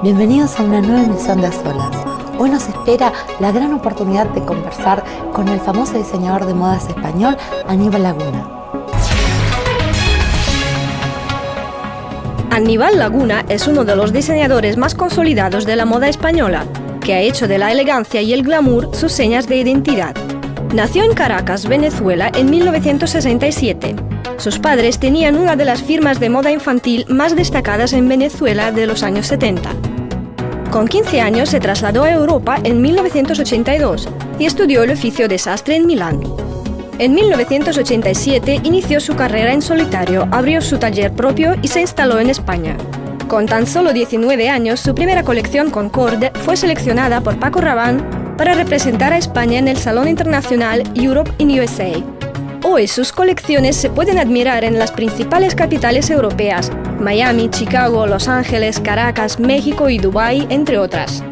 Bienvenidos a una nueva emisión de A Solas. Hoy nos espera la gran oportunidad de conversar con el famoso diseñador de modas español, Aníbal Laguna. Aníbal Laguna es uno de los diseñadores más consolidados de la moda española, que ha hecho de la elegancia y el glamour sus señas de identidad. Nació en Caracas, Venezuela, en 1967. Sus padres tenían una de las firmas de moda infantil más destacadas en Venezuela de los años 70. Con 15 años se trasladó a Europa en 1982 y estudió el oficio de sastre en Milán. En 1987 inició su carrera en solitario, abrió su taller propio y se instaló en España. Con tan solo 19 años, su primera colección Concorde fue seleccionada por Paco Rabanne para representar a España en el Salón Internacional Europe in USA. Hoy sus colecciones se pueden admirar en las principales capitales europeas, Miami, Chicago, Los Ángeles, Caracas, México y Dubái, entre otras.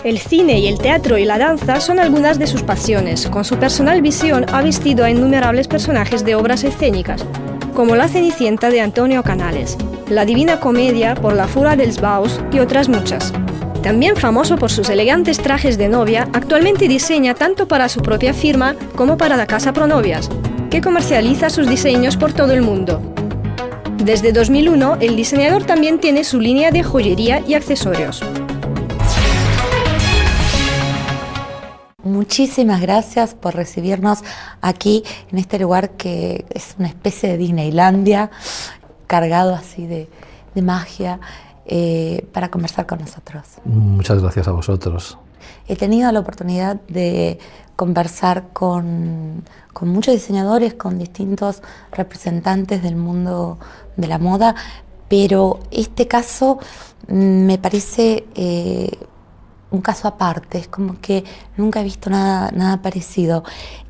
El cine y el teatro y la danza son algunas de sus pasiones. Con su personal visión ha vestido a innumerables personajes de obras escénicas, como La Cenicienta de Antonio Canales, La Divina Comedia por La Fura dels Bous y otras muchas. También famoso por sus elegantes trajes de novia, actualmente diseña tanto para su propia firma como para la casa Pronovias, que comercializa sus diseños por todo el mundo. Desde 2001, el diseñador también tiene su línea de joyería y accesorios. Muchísimas gracias por recibirnos aquí en este lugar que es una especie de Disneylandia, cargado así de magia, para conversar con nosotros. Muchas gracias a vosotros. He tenido la oportunidad de conversar con muchos diseñadores, con distintos representantes del mundo de la moda, pero este caso me parece un caso aparte, es como que nunca he visto nada parecido.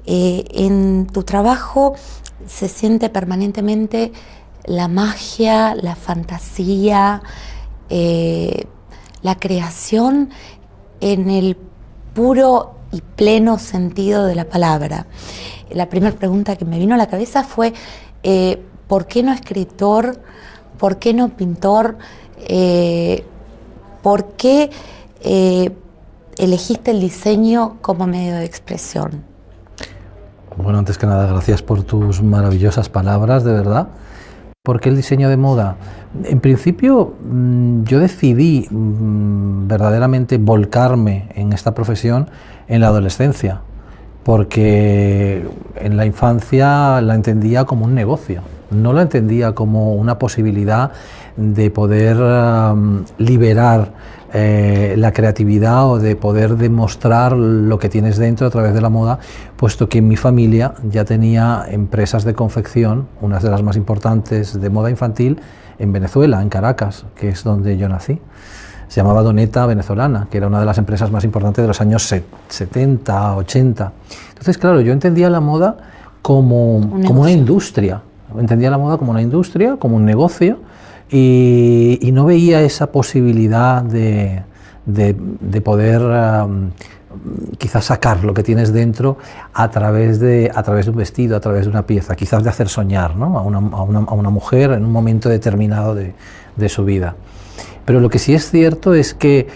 En tu trabajo se siente permanentemente la magia, la fantasía, la creación en el puro y pleno sentido de la palabra. La primera pregunta que me vino a la cabeza fue ¿por qué no escritor? ¿Por qué no pintor? ¿Por qué elegiste el diseño como medio de expresión? Bueno, antes que nada, gracias por tus maravillosas palabras, de verdad. ¿Por qué el diseño de moda? En principio, yo decidí verdaderamente volcarme en esta profesión en la adolescencia, porque en la infancia la entendía como un negocio, no la entendía como una posibilidad de poder liberar la creatividad o de poder demostrar lo que tienes dentro a través de la moda, puesto que en mi familia ya tenía empresas de confección, unas de las más importantes de moda infantil, en Venezuela, en Caracas, que es donde yo nací. Se llamaba Doneta Venezolana, que era una de las empresas más importantes de los años 70, 80. Entonces, claro, yo entendía la moda como una industria. Entendía la moda como una industria, como un negocio, y no veía esa posibilidad de poder quizás sacar lo que tienes dentro a través de un vestido, a través de una pieza, quizás de hacer soñar, ¿no?, a una mujer en un momento determinado de su vida. Pero lo que sí es cierto es que,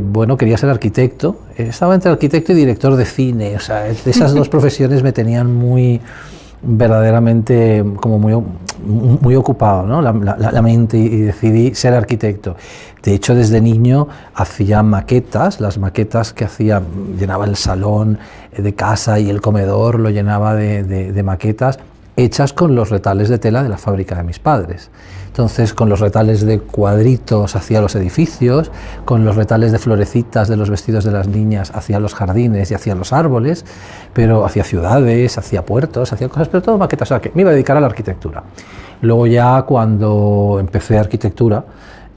bueno, quería ser arquitecto, estaba entre arquitecto y director de cine, o sea, esas dos profesiones me tenían verdaderamente como muy ocupado, ¿no?, la mente, y decidí ser arquitecto. De hecho, desde niño hacía maquetas, las maquetas que hacía, llenaba el salón de casa y el comedor, lo llenaba de maquetas hechas con los retales de tela de la fábrica de mis padres. Entonces, con los retales de cuadritos hacía los edificios, con los retales de florecitas de los vestidos de las niñas hacía los jardines y hacía los árboles, pero hacía ciudades, hacía puertos, hacía cosas, pero todo maquetas. O sea, que me iba a dedicar a la arquitectura. Luego ya, cuando empecé arquitectura,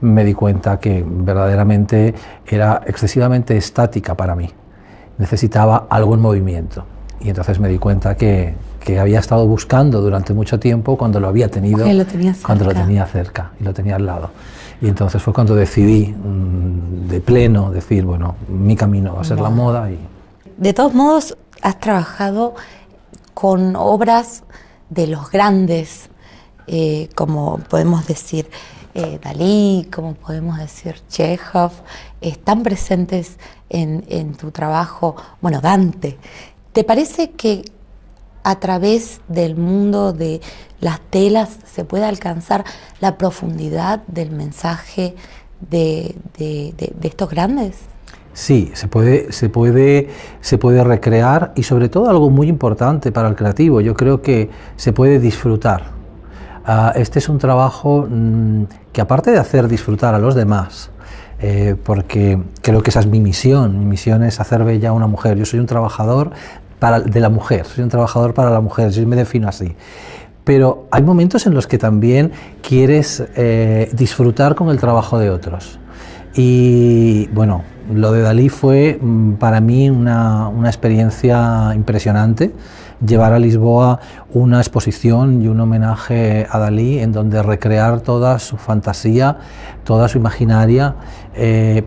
me di cuenta que verdaderamente era excesivamente estática para mí. Necesitaba algo en movimiento. Y entonces me di cuenta que había estado buscando durante mucho tiempo cuando lo había tenido, cuando lo tenía cerca y lo tenía al lado. Y entonces fue cuando decidí de pleno decir, bueno, mi camino va a ser la moda. De todos modos, has trabajado con obras de los grandes, como podemos decir. Dalí, como podemos decir Chekhov, están presentes en tu trabajo, bueno, Dante. ¿Te parece que a través del mundo de las telas se puede alcanzar la profundidad del mensaje de estos grandes? Sí, se puede recrear, y sobre todo algo muy importante para el creativo, yo creo que se puede disfrutar. Este es un trabajo que, aparte de hacer disfrutar a los demás, porque creo que esa es mi misión es hacer bella a una mujer. Yo soy un trabajador de la mujer, soy un trabajador para la mujer, yo me defino así. Pero hay momentos en los que también quieres disfrutar con el trabajo de otros. Y bueno, lo de Dalí fue para mí una experiencia impresionante. Llevar a Lisboa una exposición y un homenaje a Dalí en donde recrear toda su fantasía, toda su imaginaria,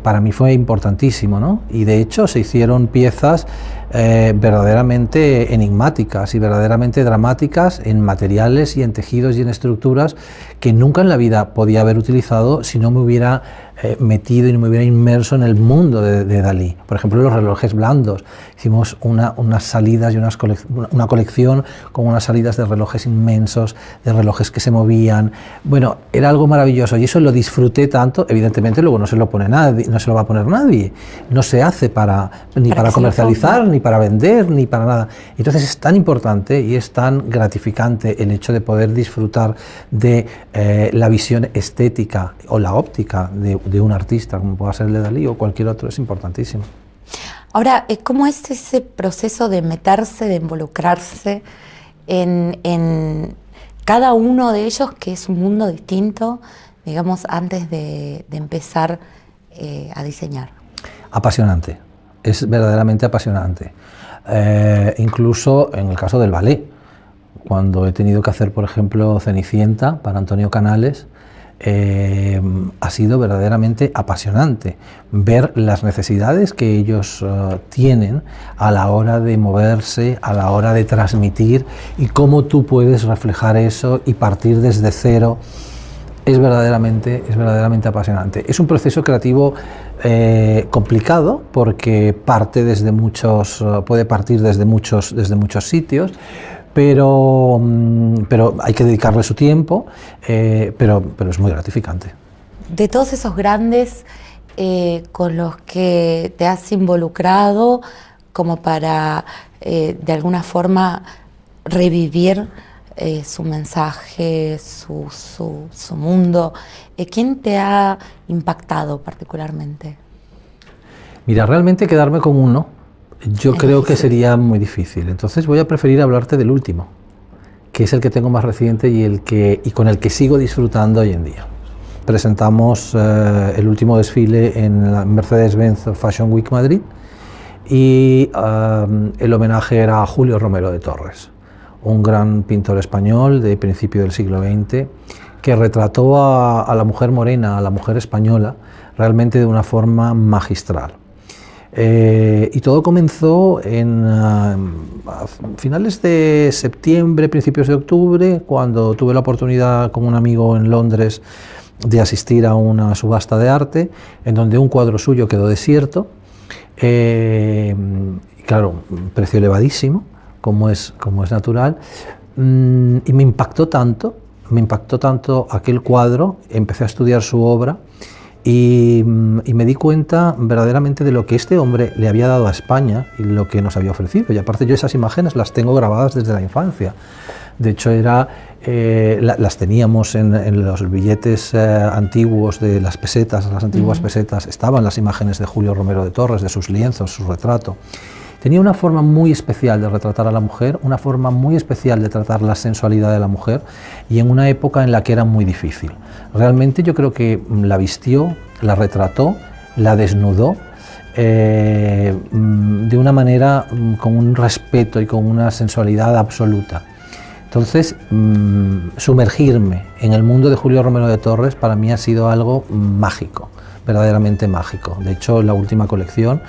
para mí fue importantísimo, ¿no? Y de hecho se hicieron piezas verdaderamente enigmáticas y verdaderamente dramáticas en materiales y en tejidos y en estructuras que nunca en la vida podía haber utilizado si no me hubiera metido y no me hubiera inmerso en el mundo de Dalí. Por ejemplo, los relojes blandos. Hicimos unas salidas y una colección con unas salidas de relojes inmensos, de relojes que se movían. Bueno, era algo maravilloso y eso lo disfruté tanto. Evidentemente luego no se lo pone nadie, no se lo va a poner nadie. No se hace para comercializar, ni para vender, ni para nada. Entonces es tan importante y es tan gratificante el hecho de poder disfrutar de la visión estética o la óptica de un artista, como pueda ser el de Dalí o cualquier otro, es importantísimo. Ahora, ¿cómo es ese proceso de meterse, de involucrarse en cada uno de ellos, que es un mundo distinto, digamos, antes de empezar a diseñar? Apasionante, es verdaderamente apasionante. Incluso en el caso del ballet, cuando he tenido que hacer, por ejemplo, Cenicienta para Antonio Canales, ha sido verdaderamente apasionante ver las necesidades que ellos tienen a la hora de moverse, a la hora de transmitir, y cómo tú puedes reflejar eso y partir desde cero. Es verdaderamente apasionante. Es un proceso creativo complicado, porque puede partir desde muchos sitios, pero hay que dedicarle su tiempo, pero es muy gratificante. De todos esos grandes con los que te has involucrado, como para de alguna forma revivir su mensaje, su mundo, ¿quién te ha impactado particularmente? Mira, realmente quedarme con uno, yo creo que sería muy difícil. Entonces voy a preferir hablarte del último, que es el que tengo más reciente y con el que sigo disfrutando hoy en día. Presentamos el último desfile en la Mercedes-Benz Fashion Week Madrid, y el homenaje era a Julio Romero de Torres, un gran pintor español de principio del siglo XX, que retrató a la mujer morena, a la mujer española, realmente de una forma magistral. Y todo comenzó a finales de septiembre, principios de octubre, cuando tuve la oportunidad con un amigo en Londres de asistir a una subasta de arte, en donde un cuadro suyo quedó desierto. Claro, precio elevadísimo, como es natural, y me impactó tanto aquel cuadro. Empecé a estudiar su obra y me di cuenta verdaderamente de lo que este hombre le había dado a España y lo que nos había ofrecido. Y aparte, yo esas imágenes las tengo grabadas desde la infancia. De hecho, las teníamos en los billetes antiguos de las pesetas, las antiguas pesetas, estaban las imágenes de Julio Romero de Torres, de sus lienzos, su retrato. Tenía una forma muy especial de retratar a la mujer, una forma muy especial de tratar la sensualidad de la mujer, y en una época en la que era muy difícil. Realmente yo creo que la vistió, la retrató, la desnudó, de una manera con un respeto y con una sensualidad absoluta. Entonces, sumergirme en el mundo de Julio Romero de Torres para mí ha sido algo mágico, verdaderamente mágico. De hecho, la última colección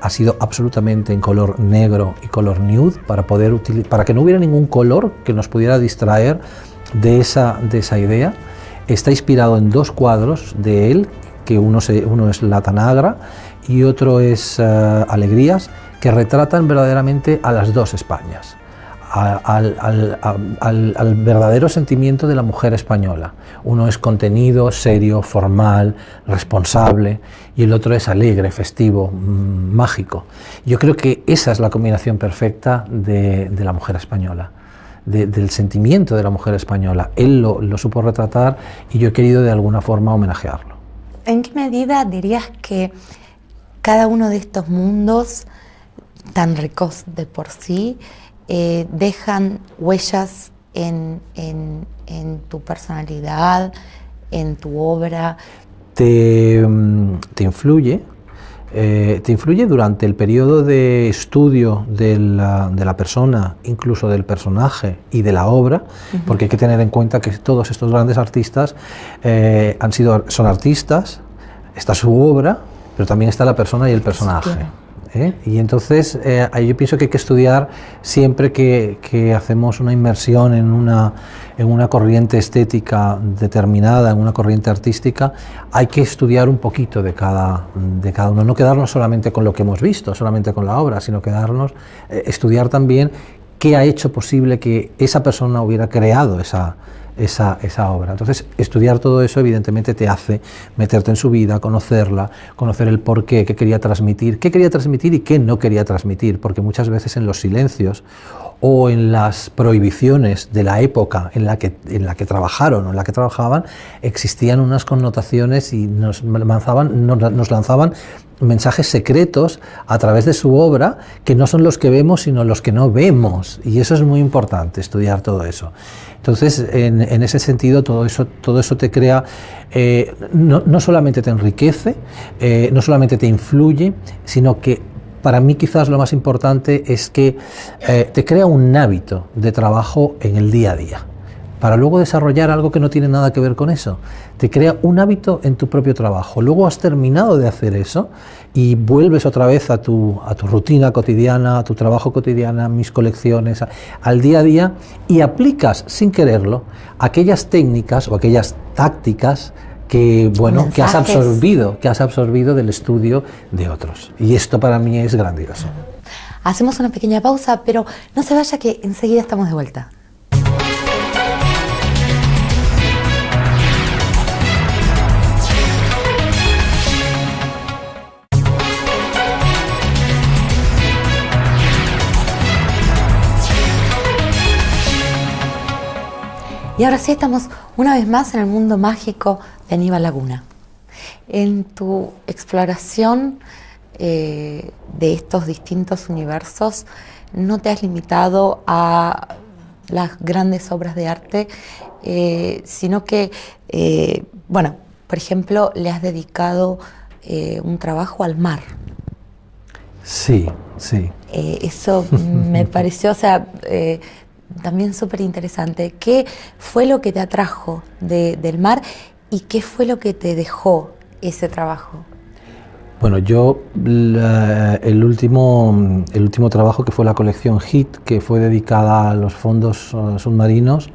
ha sido absolutamente en color negro y color nude, para que no hubiera ningún color que nos pudiera distraer de esa idea. está inspirado en 2 cuadros de él, que uno es La Tanagra y otro es Alegrías, que retratan verdaderamente a las 2 Españas, al verdadero sentimiento de la mujer española. Uno es contenido, serio, formal, responsable, y el otro es alegre, festivo, mágico. Yo creo que esa es la combinación perfecta de la mujer española, del sentimiento de la mujer española. Él lo supo retratar y yo he querido de alguna forma homenajearlo. ¿En qué medida dirías que cada uno de estos mundos, tan ricos de por sí, dejan huellas en tu personalidad, en tu obra? Te influye durante el periodo de estudio de la persona, incluso del personaje y de la obra, porque hay que tener en cuenta que todos estos grandes artistas son artistas, está su obra, pero también está la persona y el personaje. Y entonces yo pienso que hay que estudiar siempre que hacemos una inmersión en una corriente estética determinada, en una corriente artística, hay que estudiar un poquito de cada uno, no quedarnos solamente con lo que hemos visto, solamente con la obra, sino estudiar también qué ha hecho posible que esa persona hubiera creado esa obra. Entonces, estudiar todo eso evidentemente te hace meterte en su vida, conocerla, conocer el porqué, qué quería transmitir y qué no quería transmitir, porque muchas veces en los silencios o en las prohibiciones de la época en la que trabajaron o en la que trabajaban, existían unas connotaciones y nos lanzaban mensajes secretos a través de su obra, que no son los que vemos, sino los que no vemos, y eso es muy importante, estudiar todo eso. Entonces, en ese sentido, todo eso te crea, no solamente te enriquece, no solamente te influye, sino que para mí quizás lo más importante es que te crea un hábito de trabajo en el día a día, para luego desarrollar algo que no tiene nada que ver con eso. Te crea un hábito en tu propio trabajo. Luego has terminado de hacer eso y vuelves otra vez a tu rutina cotidiana, a tu trabajo cotidiano, a mis colecciones, al día a día, y aplicas sin quererlo aquellas técnicas o aquellas tácticas que has absorbido del estudio de otros. Y esto para mí es grandioso. Hacemos una pequeña pausa, pero no se vaya, que enseguida estamos de vuelta. Y ahora sí estamos una vez más en el mundo mágico de Aníbal Laguna. En tu exploración de estos distintos universos, no te has limitado a las grandes obras de arte, sino que, por ejemplo, le has dedicado un trabajo al mar. Sí, sí. Eso me pareció, también súper interesante. ¿Qué fue lo que te atrajo del mar y qué fue lo que te dejó ese trabajo? Bueno, yo el último trabajo, que fue la colección HIT, que fue dedicada a los fondos submarinos,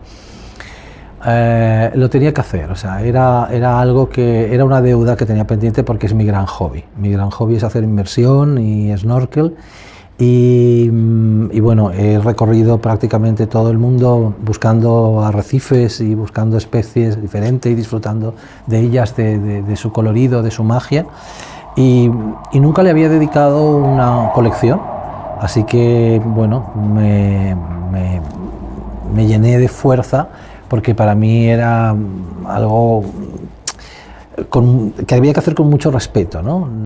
lo tenía que hacer. O sea, era algo que era una deuda que tenía pendiente, porque es mi gran hobby. Mi gran hobby es hacer inmersión y snorkel. Y bueno, he recorrido prácticamente todo el mundo buscando arrecifes y buscando especies diferentes y disfrutando de ellas, de su colorido, de su magia, y nunca le había dedicado una colección, así que bueno, me llené de fuerza, porque para mí era algo que había que hacer con mucho respeto, ¿no?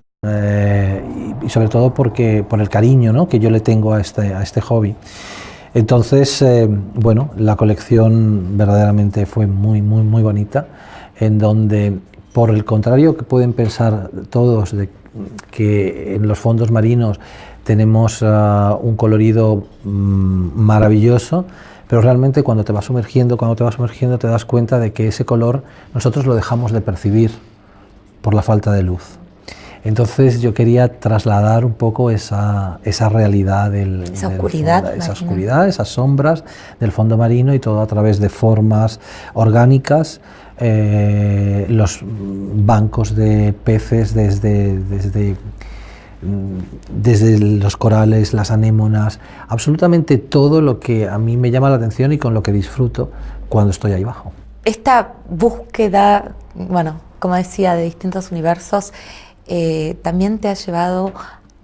Y sobre todo por el cariño, ¿no?, que yo le tengo a este hobby. Entonces, bueno, la colección verdaderamente fue muy, muy, muy bonita, en donde, por el contrario que pueden pensar todos, de que en los fondos marinos tenemos un colorido maravilloso, pero realmente cuando te vas sumergiendo te das cuenta de que ese color nosotros lo dejamos de percibir por la falta de luz. Entonces yo quería trasladar un poco esa realidad esa oscuridad, esa oscuridad, esas sombras del fondo marino, y todo a través de formas orgánicas, los bancos de peces desde los corales, las anémonas, absolutamente todo lo que a mí me llama la atención y con lo que disfruto cuando estoy ahí abajo. Esta búsqueda, bueno, como decía, de distintos universos, también te ha llevado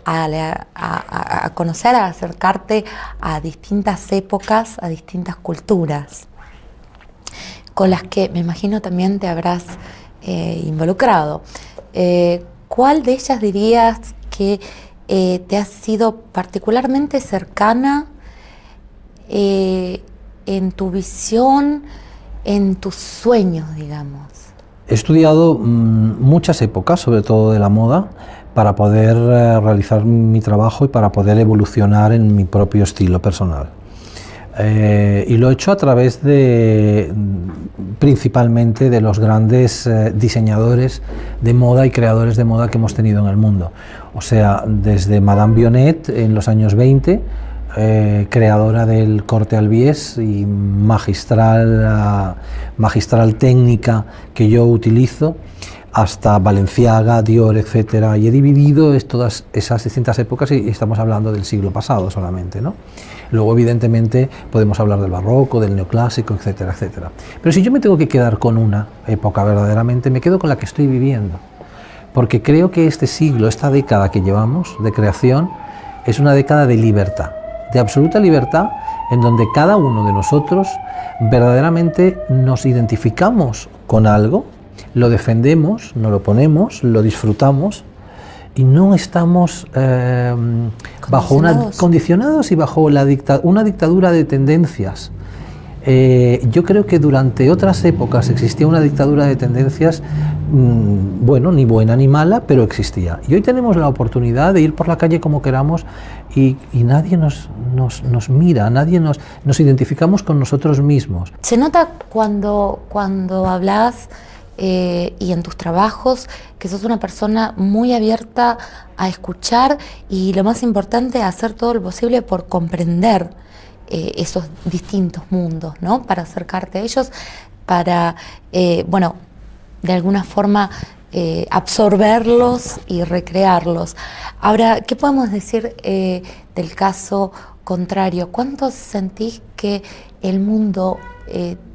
a conocer, a acercarte a distintas épocas, a distintas culturas, con las que me imagino también te habrás involucrado. ¿Cuál de ellas dirías que te ha sido particularmente cercana en tu visión, en tus sueños, digamos? He estudiado muchas épocas, sobre todo de la moda, para poder realizar mi trabajo y para poder evolucionar en mi propio estilo personal. Y lo he hecho a través principalmente de los grandes diseñadores de moda y creadores de moda que hemos tenido en el mundo. O sea, desde Madame Vionnet en los años 20, creadora del corte al bies y magistral técnica que yo utilizo, hasta Balenciaga, Dior, etcétera, y he dividido todas esas distintas épocas, y estamos hablando del siglo pasado solamente, ¿no? Luego, evidentemente, podemos hablar del barroco, del neoclásico, etcétera, etcétera. Pero si yo me tengo que quedar con una época verdaderamente, me quedo con la que estoy viviendo, porque creo que este siglo, esta década que llevamos de creación, es una década de libertad, de absoluta libertad, en donde cada uno de nosotros verdaderamente nos identificamos con algo, lo defendemos, nos lo ponemos, lo disfrutamos, y no estamos bajo condicionados y bajo una dictadura de tendencias. Yo creo que durante otras épocas existía una dictadura de tendencias, bueno, ni buena ni mala, pero existía. Y hoy tenemos la oportunidad de ir por la calle como queramos, y nadie nos mira, nadie nos identificamos con nosotros mismos. Se nota cuando hablas y en tus trabajos que sos una persona muy abierta a escuchar, y lo más importante, a hacer todo lo posible por comprender esos distintos mundos, ¿no? Para acercarte a ellos, para, bueno, de alguna forma absorberlos y recrearlos. Ahora, ¿qué podemos decir del caso contrario? ¿Cuánto sentís que el mundo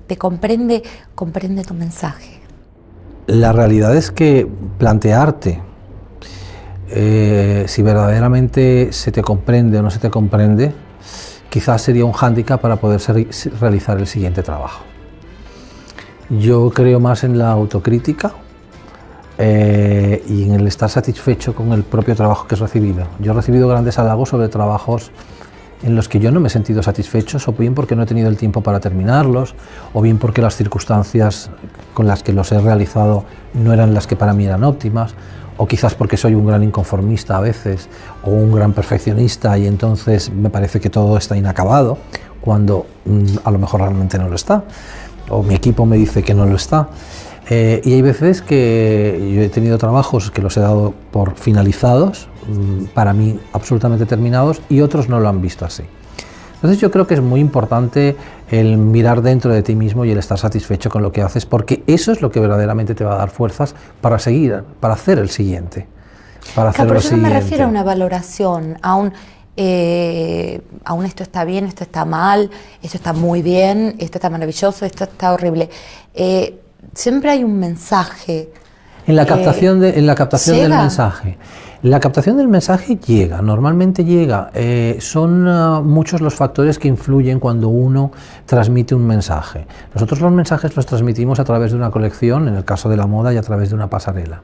te comprende tu mensaje? La realidad es que plantearte si verdaderamente se te comprende o no se te comprende, quizás sería un hándicap para poder realizar el siguiente trabajo. Yo creo más en la autocrítica y en el estar satisfecho con el propio trabajo que he recibido. Yo he recibido grandes halagos sobre trabajos en los que yo no me he sentido satisfecho, o bien porque no he tenido el tiempo para terminarlos, o bien porque las circunstancias con las que los he realizado no eran las que para mí eran óptimas, o quizás porque soy un gran inconformista a veces, o un gran perfeccionista, y entonces me parece que todo está inacabado, cuando a lo mejor realmente no lo está, o mi equipo me dice que no lo está. Y hay veces que yo he tenido trabajos que los he dado por finalizados, para mí absolutamente terminados, y otros no lo han visto así. Entonces yo creo que es muy importante el mirar dentro de ti mismo y el estar satisfecho con lo que haces, porque eso es lo que verdaderamente te va a dar fuerzas para seguir, para hacer el siguiente. Para hacer pero yo no me refiero a una valoración, a un esto está bien, esto está mal, esto está muy bien, esto está maravilloso, esto está horrible. Siempre hay un mensaje. En la captación, del mensaje. La captación del mensaje llega, normalmente llega. Son muchos los factores que influyen cuando uno transmite un mensaje. Nosotros los mensajes los transmitimos a través de una colección, en el caso de la moda, y a través de una pasarela.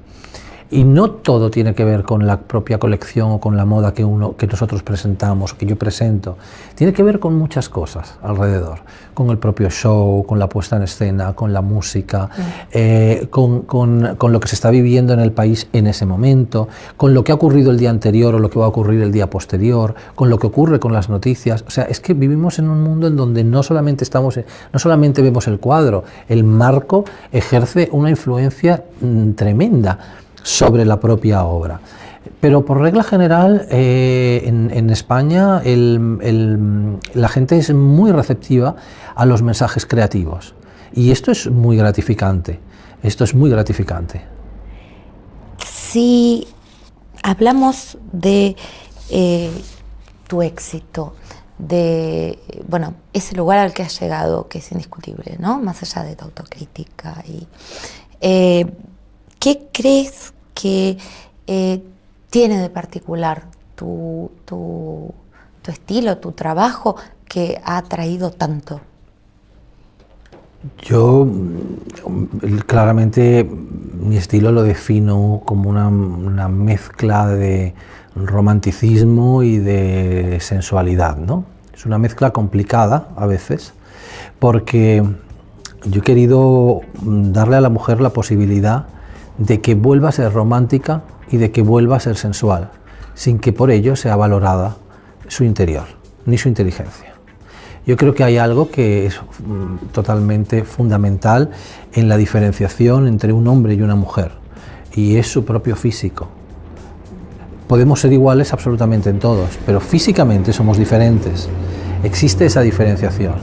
Y no todo tiene que ver con la propia colección o con la moda que nosotros presentamos, que yo presento. Tiene que ver con muchas cosas alrededor, con el propio show, con la puesta en escena, con la música, con lo que se está viviendo en el país en ese momento, con lo que ha ocurrido el día anterior o lo que va a ocurrir el día posterior, con lo que ocurre con las noticias. O sea, es que vivimos en un mundo en donde no solamente vemos el cuadro, el marco ejerce una influencia tremenda sobre la propia obra. Pero por regla general, en España la gente es muy receptiva a los mensajes creativos. Y esto es muy gratificante. Esto es muy gratificante. Si hablamos de tu éxito, de ese lugar al que has llegado, que es indiscutible, ¿no? Más allá de tu autocrítica. ¿Qué crees que tiene de particular tu estilo, tu trabajo, que ha atraído tanto? Yo claramente mi estilo lo defino como una mezcla de romanticismo y de sensualidad, ¿no? Es una mezcla complicada a veces, porque yo he querido darle a la mujer la posibilidad de que vuelva a ser romántica y de que vuelva a ser sensual, sin que por ello sea valorada su interior, ni su inteligencia. Yo creo que hay algo que es totalmente fundamental en la diferenciación entre un hombre y una mujer, y es su propio físico. Podemos ser iguales absolutamente en todos, pero físicamente somos diferentes. Existe esa diferenciación.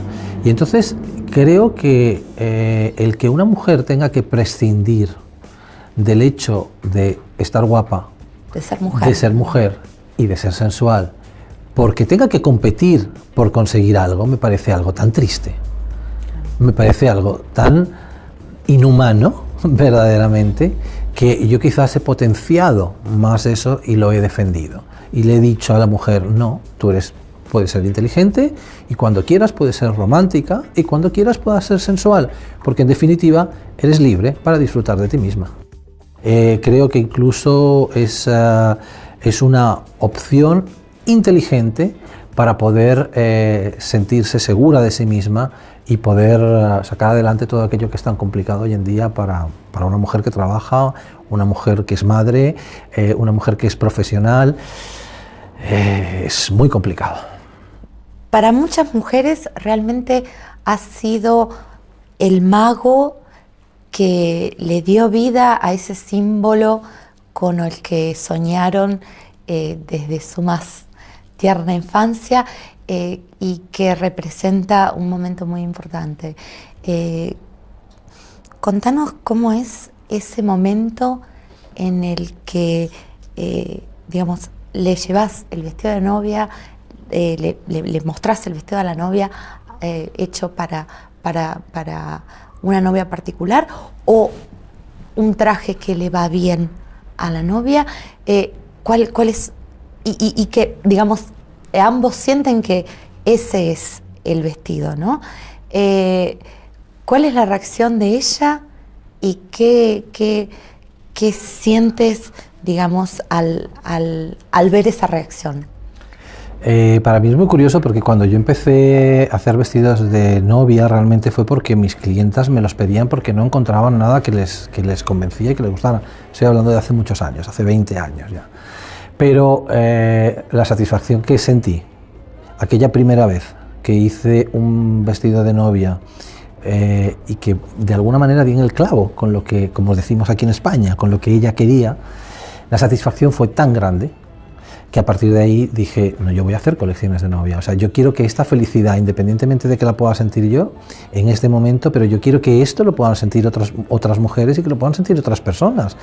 Y entonces creo que el que una mujer tenga que prescindir del hecho de estar guapa, de ser mujer y de ser sensual, porque tenga que competir por conseguir algo, me parece algo tan triste, me parece algo tan inhumano, verdaderamente, que yo quizás he potenciado más eso y lo he defendido. Y le he dicho a la mujer, no, puedes ser inteligente y cuando quieras puedes ser romántica y cuando quieras puedas ser sensual, porque en definitiva eres libre para disfrutar de ti misma. Creo que incluso es una opción inteligente para poder sentirse segura de sí misma y poder sacar adelante todo aquello que es tan complicado hoy en día para una mujer que trabaja, una mujer que es madre, una mujer que es profesional. Es muy complicado. Para muchas mujeres realmente ha sido el mago que le dio vida a ese símbolo con el que soñaron desde su más tierna infancia y que representa un momento muy importante. Contanos cómo es ese momento en el que, le llevas el vestido de novia, le mostrás el vestido a la novia hecho para una novia particular o un traje que le va bien a la novia. ¿Cuál es? Y que, ambos sienten que ese es el vestido, ¿no? ¿Cuál es la reacción de ella y qué sientes, al ver esa reacción? Para mí es muy curioso porque cuando yo empecé a hacer vestidos de novia realmente fue porque mis clientas me los pedían porque no encontraban nada que les convencía y que les gustara. Estoy hablando de hace muchos años, hace 20 años ya. Pero la satisfacción que sentí aquella primera vez que hice un vestido de novia y que de alguna manera di en el clavo con lo que, como decimos aquí en España, con lo que ella quería, la satisfacción fue tan grande que a partir de ahí dije, no, yo voy a hacer colecciones de novia. O sea, yo quiero que esta felicidad, independientemente de que la pueda sentir yo en este momento, pero yo quiero que esto lo puedan sentir otras mujeres y que lo puedan sentir otras personas.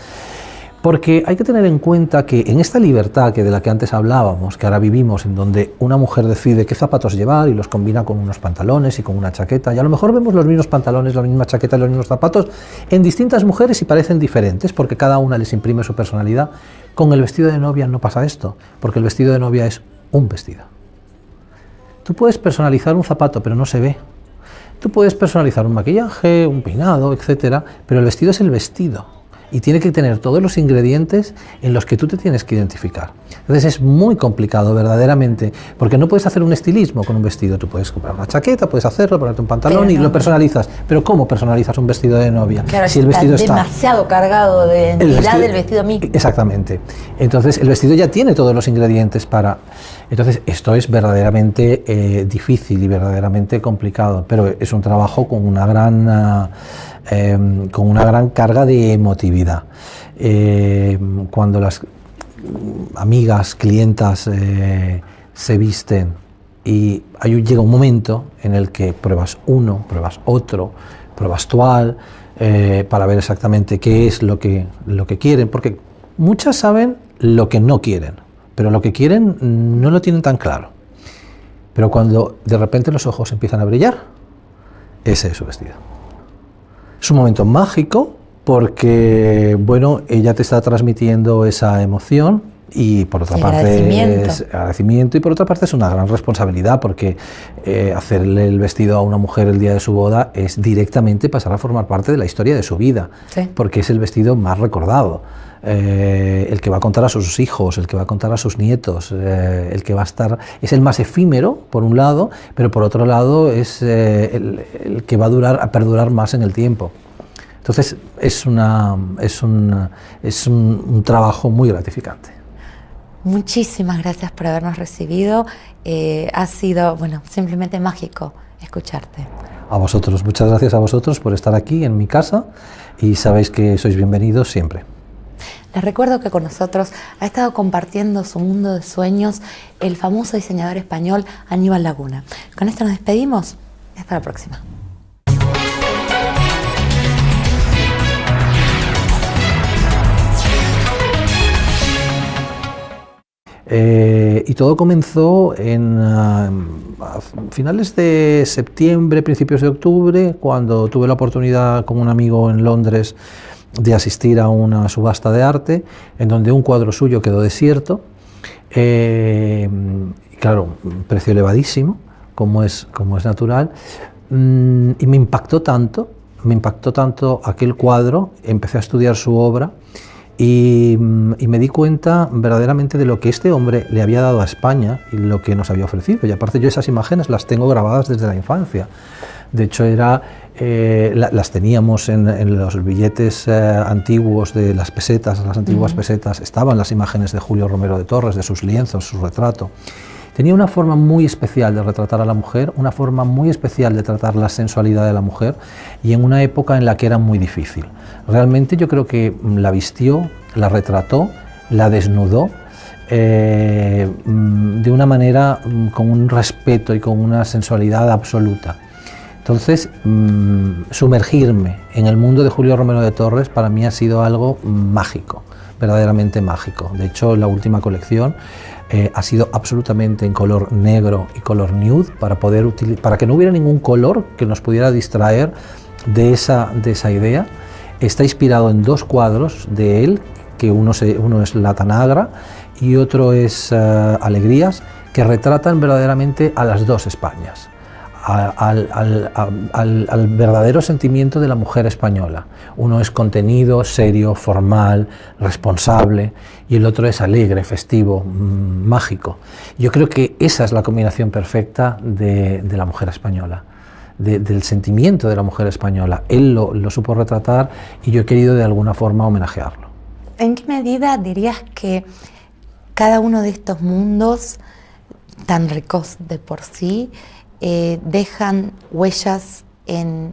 Porque hay que tener en cuenta que en esta libertad de la que antes hablábamos, que ahora vivimos, en donde una mujer decide qué zapatos llevar y los combina con unos pantalones y con una chaqueta, y a lo mejor vemos los mismos pantalones, la misma chaqueta y los mismos zapatos en distintas mujeres y parecen diferentes porque cada una les imprime su personalidad. Con el vestido de novia no pasa esto, porque el vestido de novia es un vestido. Tú puedes personalizar un zapato, pero no se ve. Tú puedes personalizar un maquillaje, un peinado, etcétera, pero el vestido es el vestido. Y tiene que tener todos los ingredientes en los que tú te tienes que identificar. Entonces es muy complicado verdaderamente, porque no puedes hacer un estilismo con un vestido. Tú puedes comprar una chaqueta, puedes hacerlo, ponerte un pantalón y lo personalizas. Pero ¿cómo personalizas un vestido de novia? Claro, si el vestido está demasiado cargado de identidad del vestido mismo. Exactamente. Entonces el vestido ya tiene todos los ingredientes para... Entonces esto es verdaderamente difícil y verdaderamente complicado, pero es un trabajo con una gran con una gran carga de emotividad. Cuando las amigas, clientas se visten y llega un momento en el que pruebas uno, pruebas otro, pruebas toal, para ver exactamente qué es lo que quieren, porque muchas saben lo que no quieren, pero lo que quieren no lo tienen tan claro. Pero cuando de repente los ojos empiezan a brillar, ese es su vestido. Es un momento mágico porque, bueno, ella te está transmitiendo esa emoción y por otra parte es agradecimiento y por otra parte es una gran responsabilidad porque hacerle el vestido a una mujer el día de su boda es directamente pasar a formar parte de la historia de su vida, sí, porque es el vestido más recordado. El que va a contar a sus hijos, el que va a contar a sus nietos, el que va a estar, es el más efímero por un lado, pero por otro lado es el que va a perdurar más en el tiempo. Entonces es un trabajo muy gratificante. Muchísimas gracias por habernos recibido. Ha sido, bueno, simplemente mágico escucharte. A vosotros, muchas gracias a vosotros por estar aquí en mi casa y sabéis que sois bienvenidos siempre. Les recuerdo que con nosotros ha estado compartiendo su mundo de sueños el famoso diseñador español Aníbal Laguna. Con esto nos despedimos. Hasta la próxima. Y todo comenzó a finales de septiembre, principios de octubre, cuando tuve la oportunidad con un amigo en Londres de asistir a una subasta de arte en donde un cuadro suyo quedó desierto, claro, precio elevadísimo, como es natural, y me impactó tanto aquel cuadro, empecé a estudiar su obra y me di cuenta verdaderamente de lo que este hombre le había dado a España y lo que nos había ofrecido, y aparte yo esas imágenes las tengo grabadas desde la infancia. De hecho, las teníamos en los billetes antiguos de las pesetas, las antiguas pesetas, estaban las imágenes de Julio Romero de Torres, de sus lienzos, su retrato. Tenía una forma muy especial de retratar a la mujer, una forma muy especial de tratar la sensualidad de la mujer, y en una época en la que era muy difícil. Realmente yo creo que la vistió, la retrató, la desnudó, de una manera con un respeto y con una sensualidad absoluta. Entonces, sumergirme en el mundo de Julio Romero de Torres para mí ha sido algo mágico, verdaderamente mágico. De hecho, la última colección ha sido absolutamente en color negro y color nude para que no hubiera ningún color que nos pudiera distraer de esa idea. Está inspirado en dos cuadros de él, que uno es La Tanagra y otro es Alegrías, que retratan verdaderamente a las dos Españas. Al verdadero sentimiento de la mujer española. Uno es contenido, serio, formal, responsable, y el otro es alegre, festivo, mágico. Yo creo que esa es la combinación perfecta de la mujer española, del sentimiento de la mujer española. Él lo supo retratar y yo he querido de alguna forma homenajearlo. ¿En qué medida dirías que cada uno de estos mundos tan ricos de por sí dejan huellas en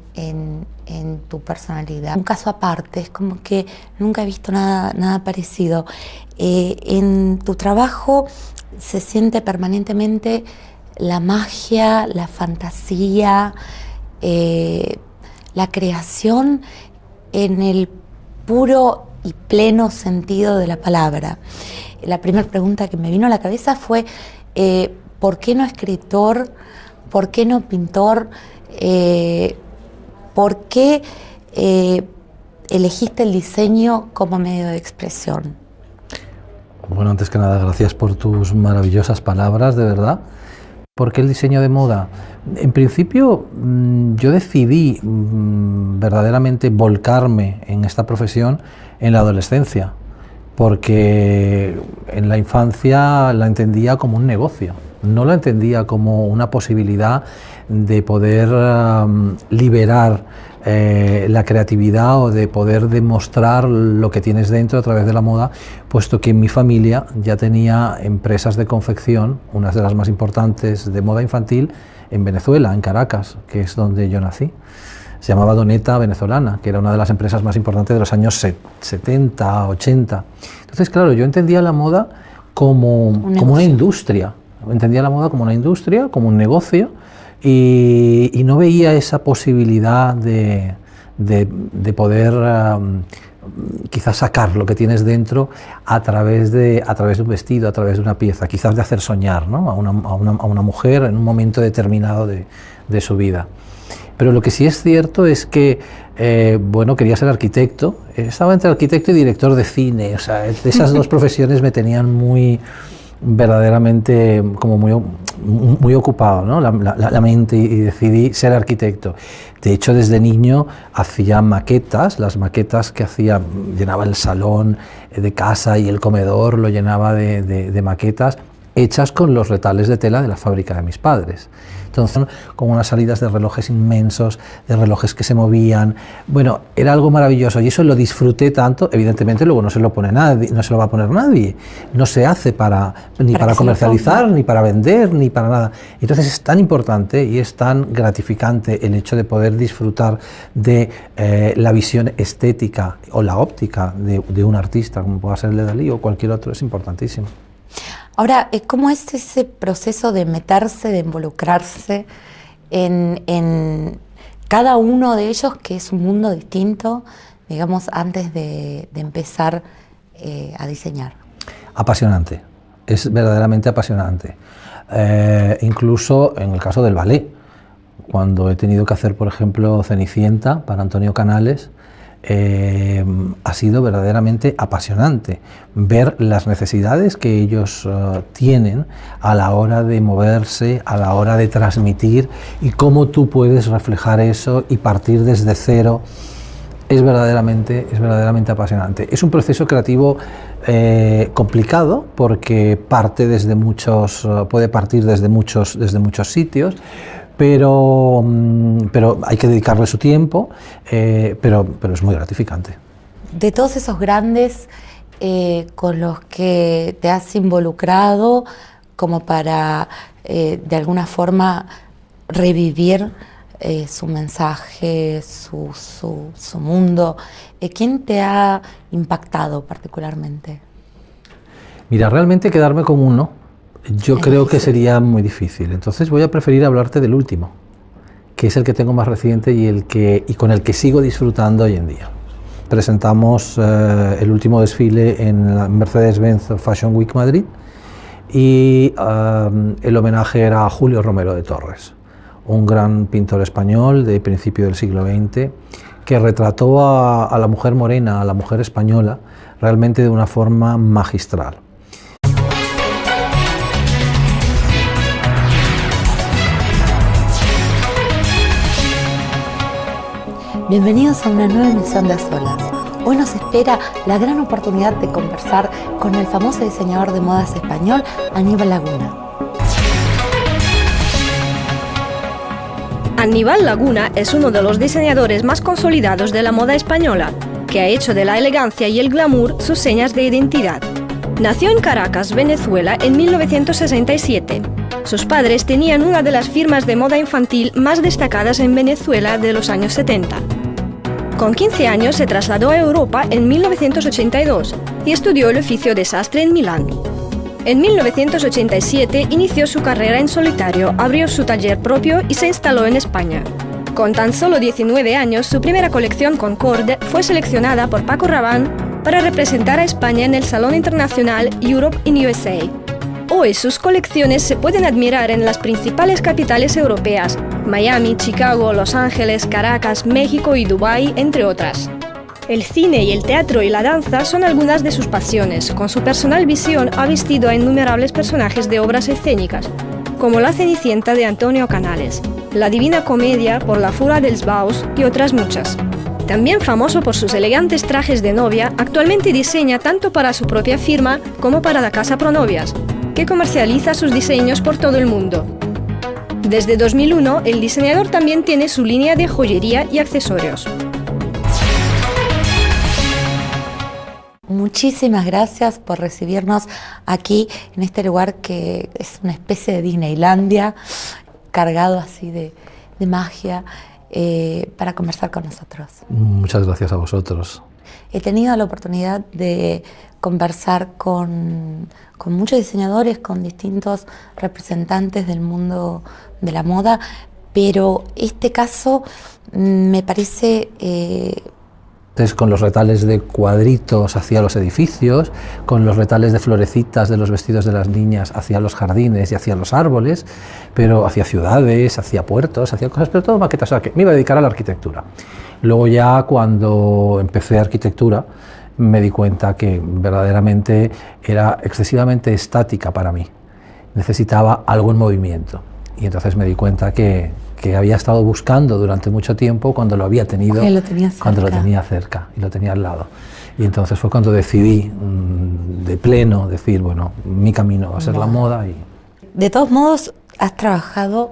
tu personalidad? Un caso aparte, es como que nunca he visto nada parecido. En tu trabajo se siente permanentemente la magia, la fantasía, la creación en el puro y pleno sentido de la palabra. La primera pregunta que me vino a la cabeza fue ¿por qué no escritor? ¿Por qué no pintor? ¿Por qué elegiste el diseño como medio de expresión? Bueno, antes que nada, gracias por tus maravillosas palabras, de verdad. ¿Por qué el diseño de moda? En principio, yo decidí verdaderamente volcarme en esta profesión en la adolescencia, porque en la infancia la entendía como un negocio. No la entendía como una posibilidad de poder liberar la creatividad o de poder demostrar lo que tienes dentro a través de la moda, puesto que en mi familia ya tenía empresas de confección, unas de las más importantes de moda infantil, en Venezuela, en Caracas, que es donde yo nací. se llamaba Doneta Venezolana, que era una de las empresas más importantes de los años 70, 80. Entonces, claro, yo entendía la moda como una industria, entendía la moda como una industria, como un negocio, y no veía esa posibilidad de poder quizás sacar lo que tienes dentro a través de un vestido, a través de una pieza, quizás de hacer soñar, ¿no?, a una mujer en un momento determinado de su vida. Pero lo que sí es cierto es que, bueno, quería ser arquitecto, estaba entre arquitecto y director de cine, o sea, esas dos profesiones me tenían verdaderamente como muy ocupado, ¿no?, la mente, y decidí ser arquitecto. De hecho, desde niño hacía maquetas, las maquetas que hacía, llenaba el salón de casa y el comedor lo llenaba de maquetas hechas con los retales de tela de la fábrica de mis padres. Entonces, con unas salidas de relojes inmensos, de relojes que se movían. Bueno, era algo maravilloso y eso lo disfruté tanto. Evidentemente luego no se lo pone nadie, no se lo va a poner nadie. No se hace ni para comercializar, ni para vender, ni para nada. Entonces es tan importante y es tan gratificante el hecho de poder disfrutar de la visión estética o la óptica de un artista, como pueda ser el de Dalí o cualquier otro, es importantísimo. Ahora, ¿cómo es ese proceso de meterse, de involucrarse en cada uno de ellos, que es un mundo distinto, digamos, antes de empezar a diseñar? Apasionante, es verdaderamente apasionante. Incluso en el caso del ballet, cuando he tenido que hacer, por ejemplo, Cenicienta para Antonio Canales, ha sido verdaderamente apasionante ver las necesidades que ellos tienen a la hora de moverse, a la hora de transmitir, y cómo tú puedes reflejar eso y partir desde cero. Es verdaderamente apasionante. Es un proceso creativo complicado, porque puede partir desde muchos sitios, pero hay que dedicarle su tiempo, pero es muy gratificante. De todos esos grandes con los que te has involucrado, como para de alguna forma revivir su mensaje, su mundo, ¿quién te ha impactado particularmente? Mira, realmente quedarme con uno, yo creo que sería muy difícil. Entonces voy a preferir hablarte del último, que es el que tengo más reciente y con el que sigo disfrutando hoy en día. Presentamos el último desfile en la Mercedes-Benz Fashion Week Madrid, y el homenaje era a Julio Romero de Torres, un gran pintor español de principio del siglo XX, que retrató a la mujer morena, a la mujer española, realmente de una forma magistral. Bienvenidos a una nueva emisión de A Solas. Hoy nos espera la gran oportunidad de conversar con el famoso diseñador de modas español, Aníbal Laguna. Aníbal Laguna es uno de los diseñadores más consolidados de la moda española, que ha hecho de la elegancia y el glamour sus señas de identidad. Nació en Caracas, Venezuela, en 1967. Sus padres tenían una de las firmas de moda infantil más destacadas en Venezuela de los años 70. Con 15 años se trasladó a Europa en 1982 y estudió el oficio de sastre en Milán. En 1987 inició su carrera en solitario, abrió su taller propio y se instaló en España. Con tan solo 19 años, su primera colección Concorde fue seleccionada por Paco Rabanne para representar a España en el Salón Internacional Europe in USA. Hoy sus colecciones se pueden admirar en las principales capitales europeas: Miami, Chicago, Los Ángeles, Caracas, México y Dubái, entre otras. El cine y el teatro y la danza son algunas de sus pasiones. Con su personal visión ha vestido a innumerables personajes de obras escénicas, como La Cenicienta de Antonio Canales, La Divina Comedia por La Fura dels Baus y otras muchas. También famoso por sus elegantes trajes de novia, actualmente diseña tanto para su propia firma como para la casa Pronovias, que comercializa sus diseños por todo el mundo. Desde 2001, el diseñador también tiene su línea de joyería y accesorios. Muchísimas gracias por recibirnos aquí en este lugar que es una especie de Disneylandia, cargado así de magia. para conversar con nosotros. Muchas gracias a vosotros. He tenido la oportunidad de conversar con muchos diseñadores, con distintos representantes del mundo de la moda, pero este caso me parece... Entonces, con los retales de cuadritos hacia los edificios, con los retales de florecitas de los vestidos de las niñas hacia los jardines y hacia los árboles, pero hacia ciudades, hacia puertos, hacia cosas, pero todo maquetas. O sea, que me iba a dedicar a la arquitectura. Luego ya cuando empecé arquitectura me di cuenta que verdaderamente era excesivamente estática para mí. Necesitaba algo en movimiento. Y entonces me di cuenta que había estado buscando durante mucho tiempo cuando lo había tenido, cuando lo tenía cerca y lo tenía al lado. Y entonces fue cuando decidí de pleno decir, bueno, mi camino va a ser la moda. De todos modos, has trabajado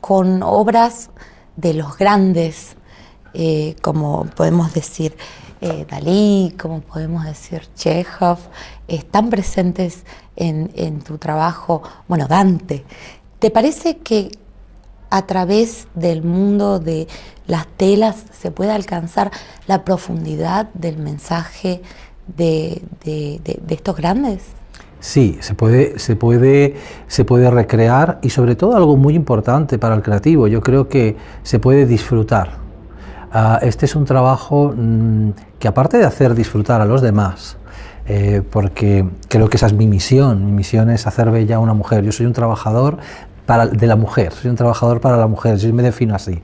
con obras de los grandes, como podemos decir Dalí, como podemos decir Chekhov, están presentes en tu trabajo, bueno, Dante. ¿Te parece que a través del mundo de las telas se puede alcanzar la profundidad del mensaje de estos grandes? Sí, se puede recrear, y sobre todo algo muy importante para el creativo, yo creo que se puede disfrutar. Este es un trabajo que, aparte de hacer disfrutar a los demás, porque creo que esa es mi misión es hacer bella a una mujer. Yo soy un trabajador de la mujer, soy un trabajador para la mujer, yo me defino así.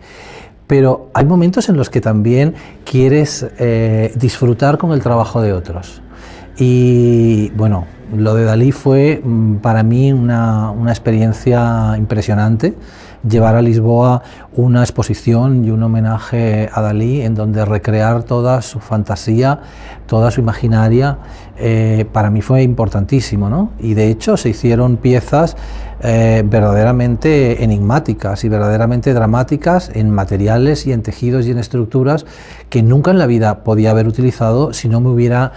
Pero hay momentos en los que también quieres disfrutar con el trabajo de otros. Y bueno, lo de Dalí fue para mí una experiencia impresionante. Llevar a Lisboa una exposición y un homenaje a Dalí en donde recrear toda su fantasía, toda su imaginaria, para mí fue importantísimo, ¿no? Y de hecho se hicieron piezas verdaderamente enigmáticas y verdaderamente dramáticas en materiales y en tejidos y en estructuras que nunca en la vida podía haber utilizado si no me hubiera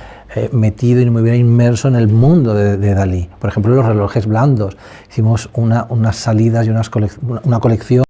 metido y no me hubiera inmerso en el mundo de Dalí. Por ejemplo, los relojes blandos. Hicimos unas salidas y una colección